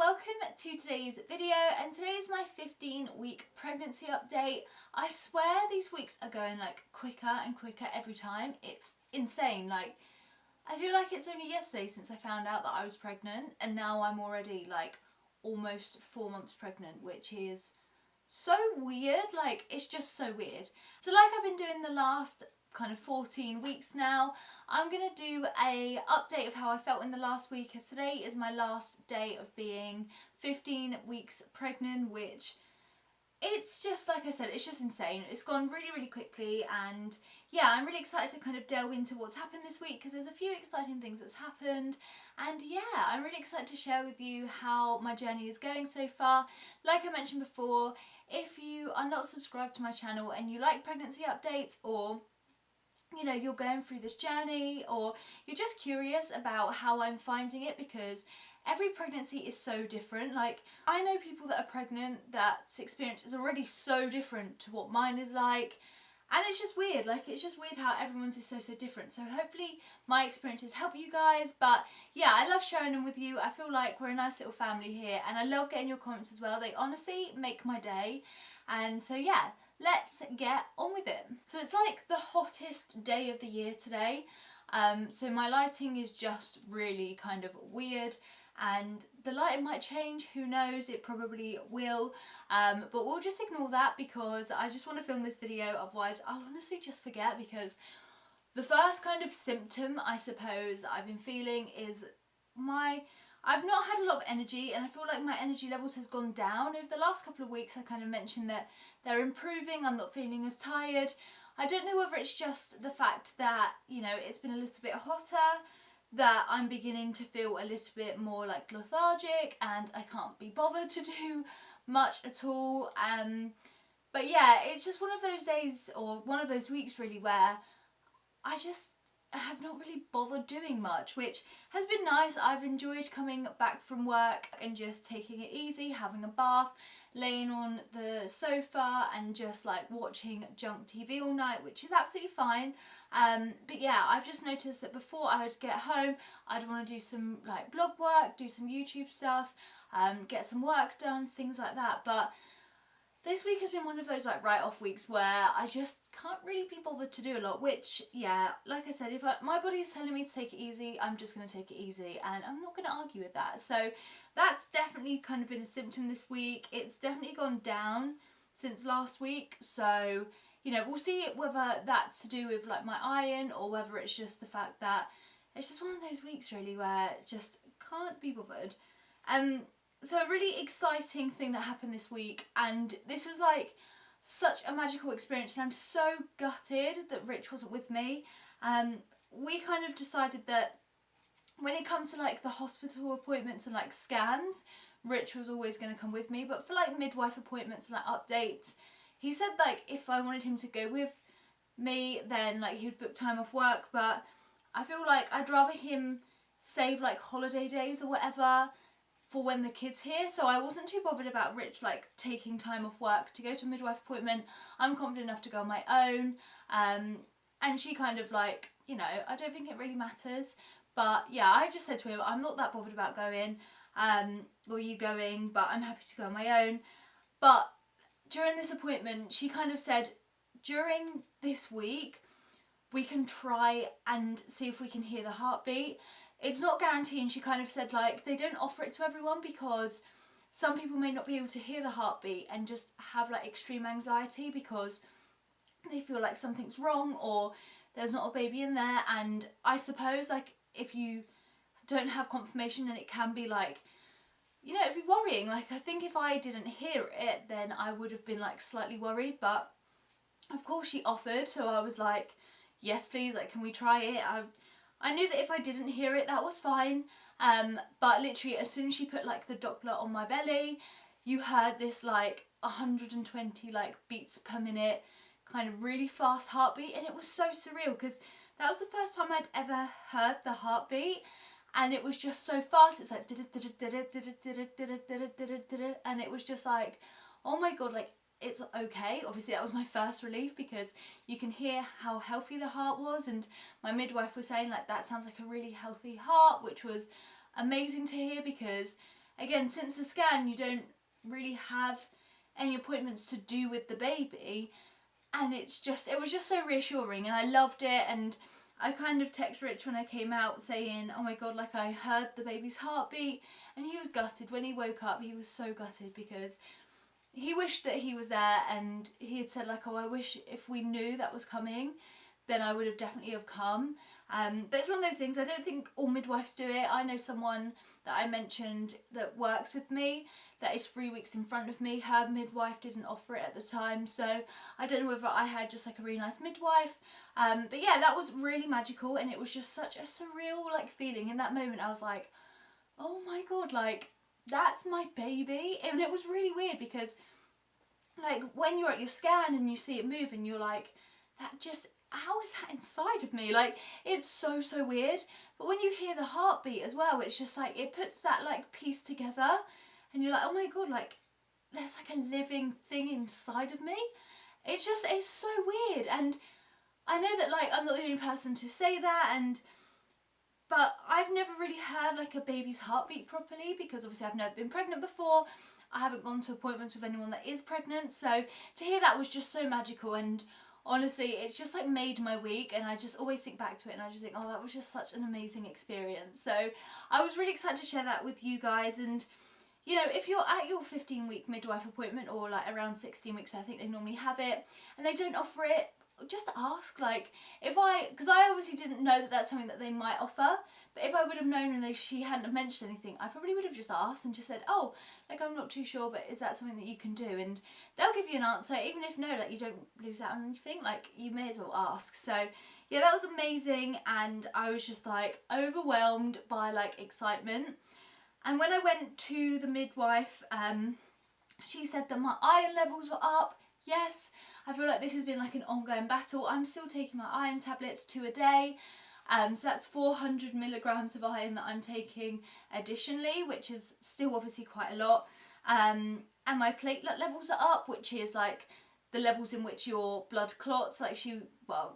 welcome to today's video, and today is my 15-week pregnancy update. I swear these weeks are going like quicker and quicker every time. It's insane. Like, I feel like it's only yesterday since I found out that I was pregnant, and now I'm already like almost 4 months pregnant, which is so weird. Like, it's just so weird. So like I've been doing the last kind of 14 weeks now, I'm gonna do a update of how I felt in the last week, as today is my last day of being 15 weeks pregnant, which it's just, like I said, it's just insane. It's gone really quickly, and yeah, I'm really excited to kind of delve into what's happened this week, because there's a few exciting things that's happened, and yeah, I'm really excited to share with you how my journey is going so far. Like I mentioned before, if you are not subscribed to my channel and you like pregnancy updates, or you know, you're going through this journey, or you're just curious about how I'm finding it, because every pregnancy is so different. Like, I know people that are pregnant that experience is already so different to what mine is like, and it's just weird. Like, it's just weird how everyone's is so different. So hopefully my experiences help you guys. But yeah, I love sharing them with you. I feel like we're a nice little family here, and I love getting your comments as well. They honestly make my day. And so yeah, let's get on with it. So it's like the hottest day of the year today. So my lighting is just really kind of weird, and the lighting might change, who knows, it probably will, but we'll just ignore that because I just want to film this video, otherwise I'll honestly just forget. Because the first kind of symptom, I suppose, that I've been feeling is I've not had a lot of energy, and I feel like my energy levels has gone down over the last couple of weeks. I kind of mentioned that they're improving, I'm not feeling as tired. I don't know whether it's just the fact that, you know, it's been a little bit hotter, that I'm beginning to feel a little bit more like lethargic, and I can't be bothered to do much at all. But yeah, it's just one of those days, or one of those weeks really, where I have not really bothered doing much, which has been nice. I've enjoyed coming back from work and just taking it easy, having a bath, laying on the sofa and just like watching junk TV all night, which is absolutely fine. But yeah, I've just noticed that before I would get home, I'd want to do some like blog work, do some YouTube stuff, get some work done, things like that. But this week has been one of those like write-off weeks where I just can't really be bothered to do a lot, which, yeah, like I said, if my body is telling me to take it easy, I'm just going to take it easy, and I'm not going to argue with that. So that's definitely kind of been a symptom this week. It's definitely gone down since last week, so, you know, we'll see whether that's to do with like my iron, or whether it's just the fact that it's just one of those weeks really where just can't be bothered. So a really exciting thing that happened this week, and this was like such a magical experience, and I'm so gutted that Rich wasn't with me. We kind of decided that when it comes to like the hospital appointments and like scans, Rich was always going to come with me, but for like midwife appointments and like updates, he said like if I wanted him to go with me, then like he would book time off work. But I feel like I'd rather him save like holiday days or whatever for when the kid's here, so I wasn't too bothered about Rich like taking time off work to go to a midwife appointment. I'm confident enough to go on my own, and she kind of like, you know, I don't think it really matters. But yeah, I just said to him, I'm not that bothered about going, or you going, but I'm happy to go on my own. But during this appointment, she kind of said, during this week we can try and see if we can hear the heartbeat. It's not guaranteed, and she kind of said like they don't offer it to everyone because some people may not be able to hear the heartbeat and just have like extreme anxiety because they feel like something's wrong or there's not a baby in there. And I suppose like if you don't have confirmation, then it can be like, you know, it'd be worrying. Like, I think if I didn't hear it, then I would have been like slightly worried, but of course she offered, so I was like, yes please, like can we try it? I knew that if I didn't hear it, that was fine, but literally as soon as she put like the Doppler on my belly, you heard this like 120 like beats per minute, kind of really fast heartbeat, and it was so surreal because that was the first time I'd ever heard the heartbeat, and it was just so fast. It's like, and it was just like, oh my god, like it's okay. Obviously that was my first relief because you can hear how healthy the heart was, and my midwife was saying like that sounds like a really healthy heart, which was amazing to hear because again, since the scan, you don't really have any appointments to do with the baby, and it was just so reassuring, and I loved it. And I kind of text Rich when I came out saying, oh my god, like I heard the baby's heartbeat, and he was gutted. When he woke up, he was so gutted because he wished that he was there, and he had said like, oh, I wish if we knew that was coming, then I would have definitely have come. But it's one of those things, I don't think all midwives do it. I know someone that I mentioned that works with me that is 3 weeks in front of me. Her midwife didn't offer it at the time, so I don't know whether I had just like a really nice midwife. But yeah, that was really magical, and it was just such a surreal like feeling. In that moment I was like, oh my god, like that's my baby. And it was really weird because like when you're at your scan and you see it move and you're like, that just, how is that inside of me? Like, it's so weird. But when you hear the heartbeat as well, it's just like, it puts that like piece together, and you're like, oh my god, like there's like a living thing inside of me. It's so weird. And I know that like I'm not the only person to say that, but I've never really heard like a baby's heartbeat properly, because obviously I've never been pregnant before. I haven't gone to appointments with anyone that is pregnant, so to hear that was just so magical. And honestly, it's just like made my week, and I just always think back to it and I just think, oh, that was just such an amazing experience. So I was really excited to share that with you guys. And you know, if you're at your 15-week midwife appointment, or like around 16 weeks, I think they normally have it, and they don't offer it, just ask. Like, because I obviously didn't know that that's something that they might offer, but if I would have known and she hadn't mentioned anything, I probably would have just asked and just said, oh, like I'm not too sure, but is that something that you can do? And they'll give you an answer. Even if no, like you don't lose out on anything, like you may as well ask. So yeah, that was amazing, and I was just like overwhelmed by like excitement. And when I went to the midwife, she said that my iron levels were up. Yes, I feel like this has been like an ongoing battle. I'm still taking my iron tablets 2 a day. So that's 400 milligrams of iron that I'm taking additionally, which is still obviously quite a lot. And my platelet levels are up, which is like the levels in which your blood clots. Like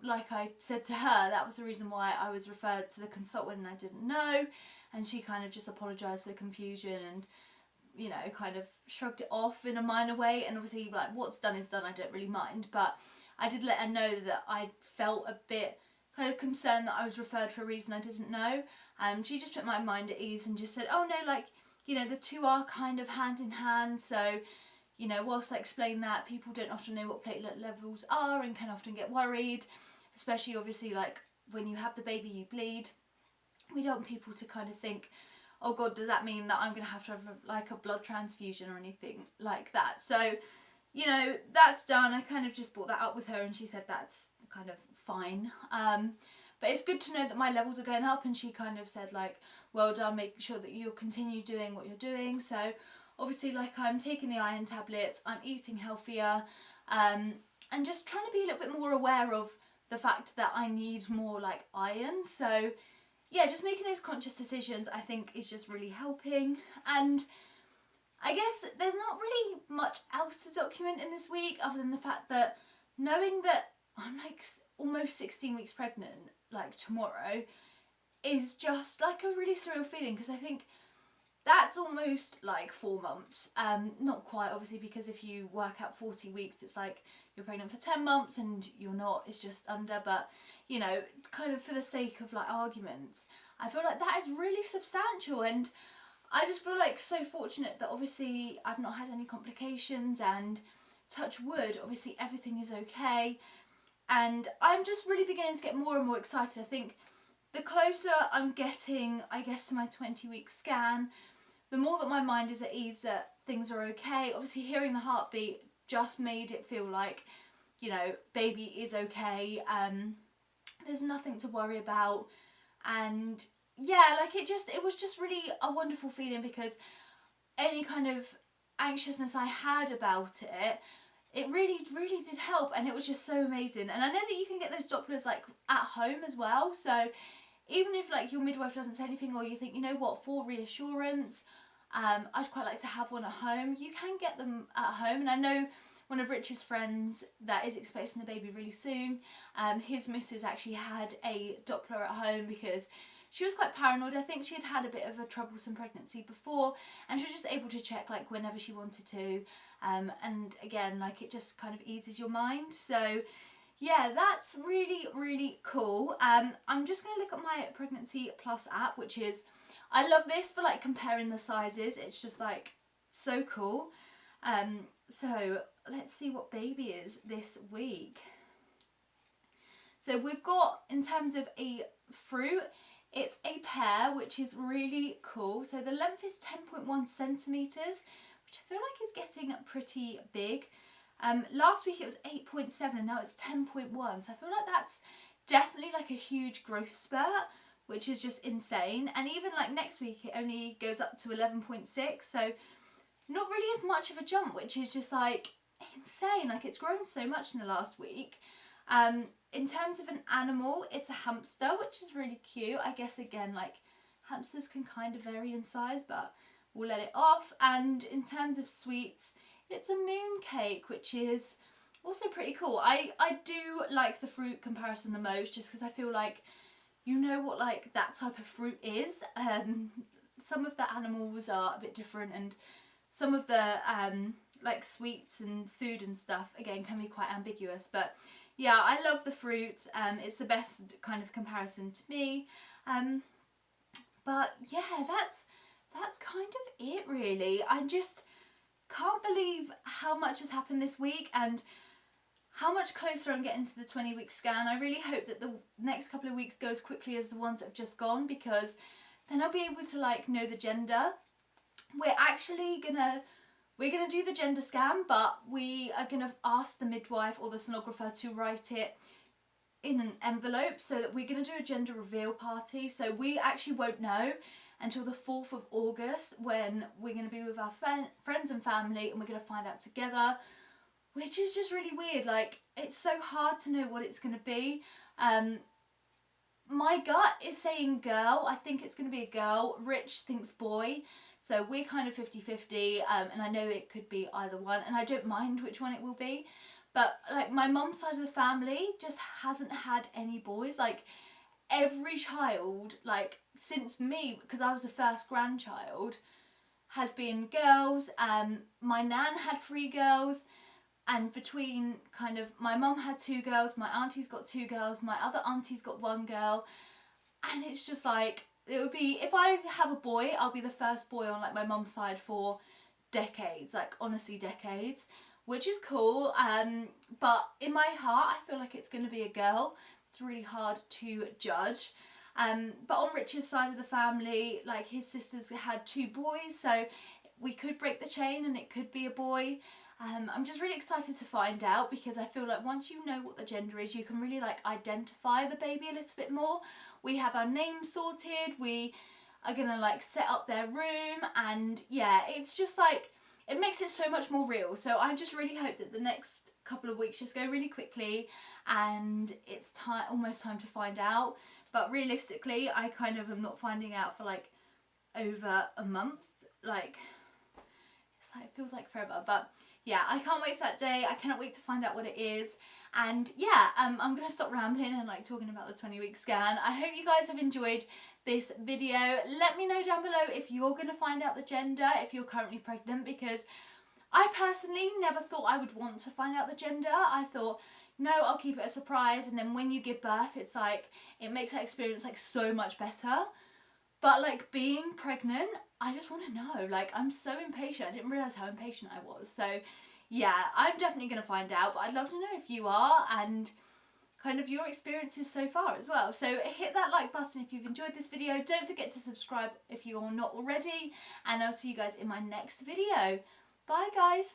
like I said to her, that was the reason why I was referred to the consultant and I didn't know. And she kind of just apologised for the confusion and, you know, kind of shrugged it off in a minor way. And obviously, like, what's done is done, I don't really mind. But I did let her know that I felt a bit kind of concerned that I was referred for a reason I didn't know. She just put my mind at ease and just said, oh no, like, you know, the two are kind of hand in hand. So, you know, whilst I explain that, people don't often know what platelet levels are and can often get worried, especially obviously like when you have the baby, you bleed. We don't want people to kind of think, oh god, does that mean that I'm going to have like a blood transfusion or anything like that? So, you know, that's done. I kind of just brought that up with her and she said that's kind of fine. But it's good to know that my levels are going up, and she kind of said like, well done, make sure that you'll continue doing what you're doing. So obviously, like, I'm taking the iron tablets, I'm eating healthier, and just trying to be a little bit more aware of the fact that I need more like iron. So yeah, just making those conscious decisions I think is just really helping. And I guess there's not really much else to document in this week other than the fact that knowing that I'm like almost 16 weeks pregnant, like tomorrow, is just like a really surreal feeling, because I think that's almost like 4 months. Not quite, obviously, because if you work out 40 weeks, it's like you're pregnant for 10 months and you're not, it's just under. But, you know, kind of for the sake of like arguments, I feel like that is really substantial. And I just feel like so fortunate that obviously I've not had any complications, and touch wood, obviously everything is okay. And I'm just really beginning to get more and more excited. I think the closer I'm getting, I guess, to my 20-week scan, the more that my mind is at ease that things are okay. Obviously hearing the heartbeat just made it feel like, you know, baby is okay. There's nothing to worry about. And yeah, like it was just really a wonderful feeling, because any kind of anxiousness I had about it really did help, and it was just so amazing. And I know that you can get those Dopplers like at home as well, so even if like your midwife doesn't say anything, or you think, you know what, for reassurance, I'd quite like to have one at home, you can get them at home. And I know one of Rich's friends that is expecting a baby really soon, his missus actually had a Doppler at home because she was quite paranoid. I think she had had a bit of a troublesome pregnancy before, and she was just able to check like whenever she wanted to, and again, like it just kind of eases your mind. So yeah, that's really, really cool. I'm just going to look at my Pregnancy Plus app, which is, I love this for like comparing the sizes. It's just like so cool. So let's see what baby is this week. So we've got, in terms of a fruit, it's a pear, which is really cool. So the length is 10.1 centimetres, which I feel like is getting pretty big. Last week it was 8.7 and now it's 10.1. So I feel like that's definitely like a huge growth spurt, which is just insane. And even like next week it only goes up to 11.6. So not really as much of a jump, which is just like insane. Like it's grown so much in the last week. In terms of an animal, it's a hamster, which is really cute. I guess again, like hamsters can kind of vary in size, but we'll let it off. And in terms of sweets, it's a moon cake, which is also pretty cool. I do like the fruit comparison the most, just because I feel like you know what like that type of fruit is. Some of the animals are a bit different, and some of the like sweets and food and stuff again can be quite ambiguous, but yeah, I love the fruit. It's the best kind of comparison to me. But yeah, that's kind of it really. I just can't believe how much has happened this week and how much closer I'm getting to the 20-week scan. I really hope that the next couple of weeks go as quickly as the ones that have just gone, because then I'll be able to like know the gender. We're gonna do the gender scan, but we are gonna ask the midwife or the sonographer to write it in an envelope, so that we're gonna do a gender reveal party. So we actually won't know until the 4th of August, when we're gonna be with our friends and family, and we're gonna find out together, which is just really weird. Like it's so hard to know what it's gonna be. My gut is saying girl. I think it's gonna be a girl. Rich thinks boy. So we're kind of 50-50, and I know it could be either one, and I don't mind which one it will be. But like my mum's side of the family just hasn't had any boys. Like every child, like since me, because I was the first grandchild, has been girls. My nan had 3 girls, and between kind of my mum had 2 girls, my auntie's got 2 girls, my other auntie's got 1 girl, and it's just like, it would be, if I have a boy, I'll be the first boy on like my mum's side for decades, like honestly decades, which is cool. But in my heart, I feel like it's going to be a girl. It's really hard to judge. But on Rich's side of the family, like his sisters had 2 boys, so we could break the chain and it could be a boy. I'm just really excited to find out, because I feel like once you know what the gender is, you can really like identify the baby a little bit more. We have our names sorted, we are gonna like set up their room, and yeah, it's just like, it makes it so much more real. So I just really hope that the next couple of weeks just go really quickly, and it's almost time to find out. But realistically, I kind of am not finding out for like over a month. Like, it's like, it feels like forever, but yeah, I can't wait for that day. I cannot wait to find out what it is. And yeah, I'm going to stop rambling and like talking about the 20-week scan. I hope you guys have enjoyed this video. Let me know down below if you're going to find out the gender, if you're currently pregnant, because I personally never thought I would want to find out the gender. I thought, no, I'll keep it a surprise, and then when you give birth, it's like, it makes that experience like so much better. But like being pregnant, I just want to know. Like, I'm so impatient. I didn't realise how impatient I was. So yeah, I'm definitely going to find out, but I'd love to know if you are, and kind of your experiences so far as well. So hit that like button if you've enjoyed this video. Don't forget to subscribe if you're not already, and I'll see you guys in my next video. Bye guys.